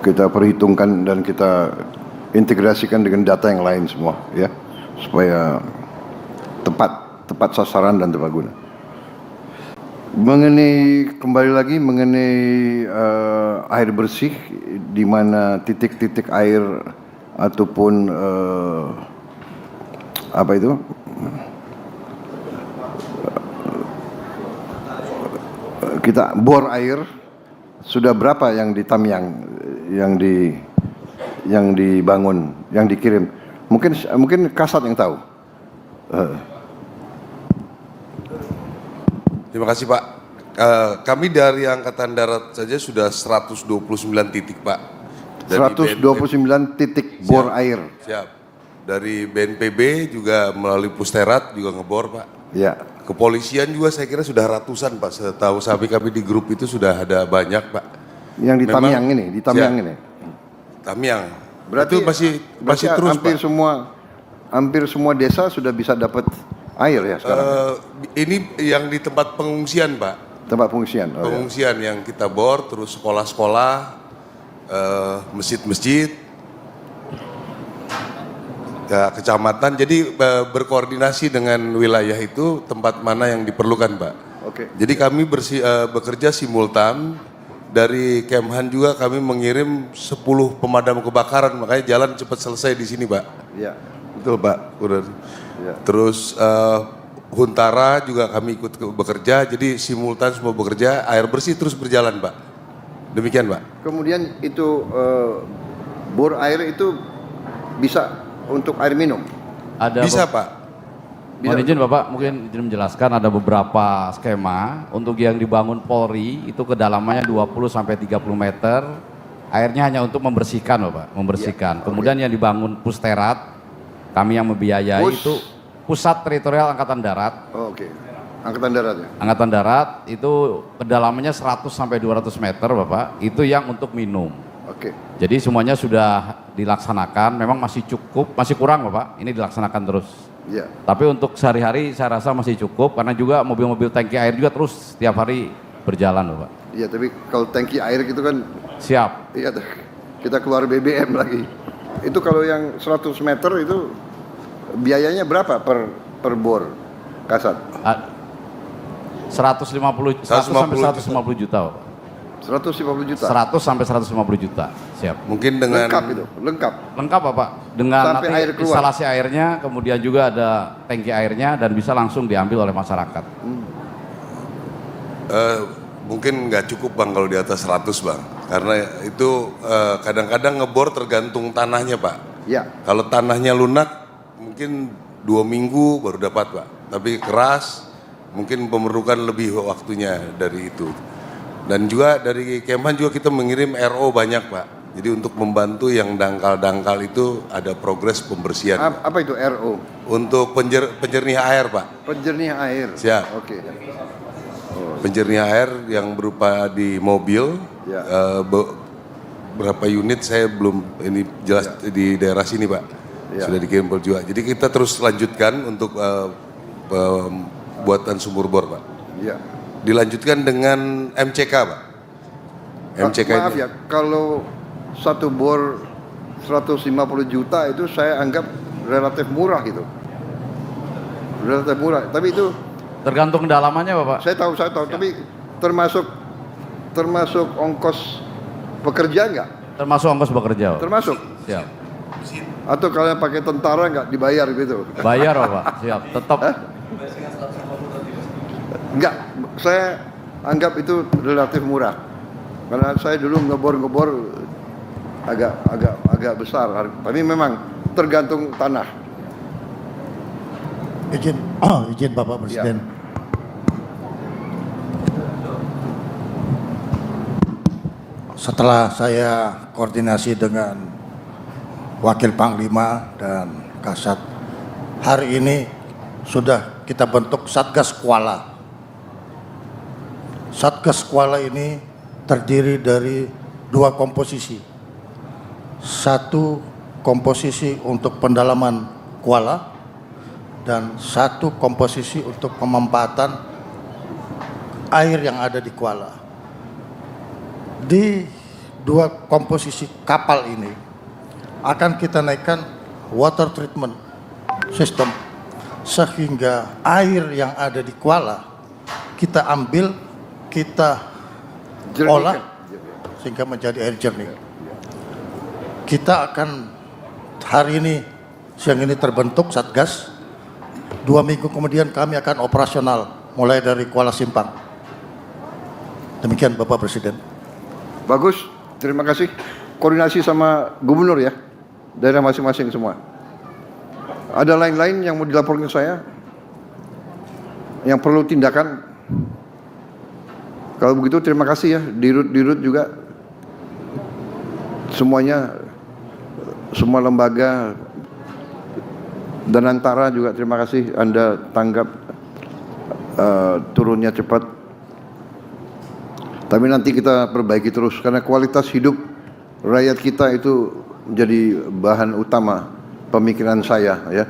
kita perhitungkan dan kita integrasikan dengan data yang lain semua, ya, supaya tepat sasaran dan tepat guna. Kembali lagi mengenai air bersih, di mana titik-titik air ataupun kita bor air, sudah berapa yang di Tamyang yang dibangun, yang dikirim? Mungkin Kasat yang tahu. Terima kasih Pak. Kami dari Angkatan Darat saja sudah 129 titik Pak. 129 titik bor air. Siap. Dari BNPB juga melalui Pusterat juga ngebor Pak. Ya. Kepolisian juga saya kira sudah ratusan Pak. Setahu kami di grup itu sudah ada banyak Pak. Yang di Tamyang ini, di Tamyang ini. Tamyang. Berarti itu masih terus hampir Pak. Hampir semua desa sudah bisa dapat air ya sekarang. Ini yang di tempat pengungsian Pak. Tempat pengungsian. Oh, pengungsian yang kita bor, terus sekolah-sekolah, masjid-masjid, kecamatan. Jadi berkoordinasi dengan wilayah itu tempat mana yang diperlukan Pak. Oke. Jadi kami bekerja simultan. Dari Kemhan juga kami mengirim 10 pemadam kebakaran, makanya jalan cepat selesai di sini Pak. Iya. Betul Pak. Ya. Terus Huntara juga kami ikut bekerja, jadi simultan semua bekerja, air bersih terus berjalan Pak. Demikian Pak. Kemudian itu bor air itu bisa untuk air minum? Bisa Pak. Mohon izin Bapak, mungkin izin menjelaskan ada beberapa skema untuk yang dibangun Polri itu kedalamannya 20-30 meter, airnya hanya untuk membersihkan Bapak, membersihkan. Kemudian yang dibangun Pusterat, kami yang membiayai itu Pusat Teritorial Angkatan Darat. Oh, oke. Angkatan Darat ya? Angkatan Darat itu kedalamannya 100-200 meter Bapak, itu yang untuk minum. Oke. Jadi semuanya sudah dilaksanakan, memang masih cukup, masih kurang Bapak, ini dilaksanakan terus. Ya. Tapi untuk sehari-hari saya rasa masih cukup, karena juga mobil-mobil tangki air juga terus setiap hari berjalan Bapak. Iya, tapi kalau tangki air gitu kan. Siap. Iya, kita keluar BBM lagi. Itu kalau yang 100 meter itu biayanya berapa per bor, Kasat? 100 sampai 150 juta Bapak. 150 juta? 100 sampai 150 juta, siap. Mungkin dengan Lengkap itu, lengkap. Lengkap Bapak, dengan Sampai nanti air keluar. instalasi airnya, kemudian juga ada tangki airnya dan bisa langsung diambil oleh masyarakat. mungkin nggak cukup Bang kalau di atas 100 Bang, karena itu kadang-kadang ngebor tergantung tanahnya Pak. Ya. Kalau tanahnya lunak mungkin 2 minggu baru dapat Pak, tapi keras mungkin memerlukan lebih waktunya dari itu. Dan juga dari Kemhan juga kita mengirim RO banyak Pak. Jadi untuk membantu yang dangkal-dangkal itu ada progres pembersihan. Apa itu RO? Untuk penjernih air Pak. Penjernih air. Siap. Oke. Penjernih air yang berupa di mobil. Ya. Berapa unit saya belum ini jelas di daerah sini Pak. Ya. Sudah dikirim juga. Jadi kita terus lanjutkan untuk buatan sumur bor Pak. Ya. Dilanjutkan dengan MCK Pak. MCK Maaf ini. ya, kalau satu bor 150 juta itu saya anggap relatif murah gitu. Relatif murah, tapi itu Tergantung kedalamannya Bapak. saya tahu, tapi termasuk ongkos pekerja nggak? Termasuk ongkos bekerja Bapak. Termasuk? Siap. Atau kalian pakai tentara nggak dibayar gitu? Bayar Bapak, siap. Tetap. Enggak, saya anggap itu relatif murah. Karena saya dulu ngebor agak besar, tapi memang tergantung tanah. Izin Bapak Presiden. Ya. Setelah saya koordinasi dengan Wakil Panglima dan Kasat, hari ini sudah kita bentuk Satgas Kuala. Satgas Kuala ini terdiri dari 2 komposisi. 1 komposisi untuk pendalaman kuala dan 1 komposisi untuk pemanfaatan air yang ada di kuala. Di dua komposisi kapal ini akan kita naikkan water treatment system sehingga air yang ada di Kuala kita ambil, kita olah sehingga menjadi air jernih. Kita akan hari ini, siang ini terbentuk Satgas. 2 minggu kemudian kami akan operasional mulai dari Kuala Simpang. Demikian Bapak Presiden. Bagus, terima kasih. Koordinasi sama gubernur ya, daerah masing-masing semua. Ada lain-lain yang mau dilaporkan ke saya? Yang perlu tindakan? Kalau begitu terima kasih ya, dirut juga. Semuanya, semua lembaga dan antara juga terima kasih Anda tanggap turunnya cepat. Tapi nanti kita perbaiki terus karena kualitas hidup rakyat kita itu menjadi bahan utama pemikiran saya ya.